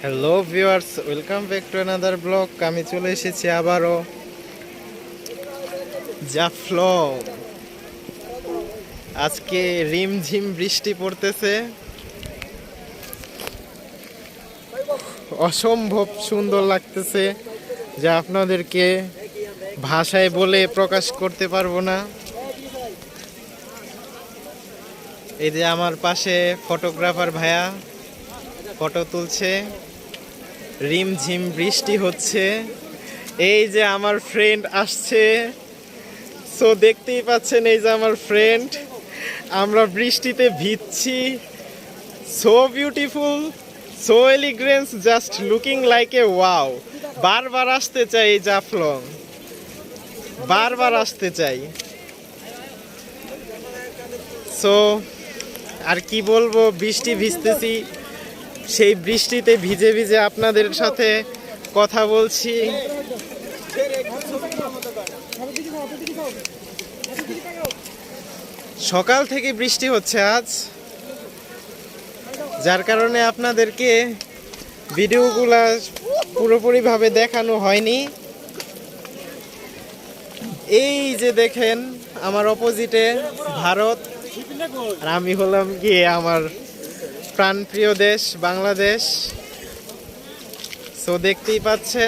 Hello viewers, welcome back to another blog. আমি চলে এসেছি আবারও জাফলং। আজকে রিমঝিম বৃষ্টি পড়তেছে, অসম্ভব সুন্দর লাগতেছে, যা আপনাদেরকে ভাষায় বলে প্রকাশ করতে পারবো না। এই যে আমার পাশে ফটোগ্রাফার ভাইয়া ফটো তুলছে, রিমঝিম বৃষ্টি হচ্ছে। এই যে আমার ফ্রেন্ড আসছে, সো দেখতেই পাচ্ছেন, এই যে আমার ফ্রেন্ড। আমরা বৃষ্টিতে ভিজছি। So beautiful, so elegance, just looking like a wow. বারবার আসতে চাই এই জাফলং, বারবার আসতে চাই। সো আর কি বলবো, বৃষ্টি ভিজতেছি, সেই বৃষ্টিতে ভিজে ভিজে আপনাদের সাথে কথা বলছি। সকাল থেকে বৃষ্টি হচ্ছে আজ, যার কারণে আপনাদেরকে ভিডিওগুলা পুরোপুরিভাবে দেখানো হয়নি। এই যে দেখেন আমার অপোজিটে ভারত, আর আমি হলাম গিয়ে আমার প্রাণপ্রিয় দেশ বাংলাদেশ। সো দেখতেই পাচ্ছেন।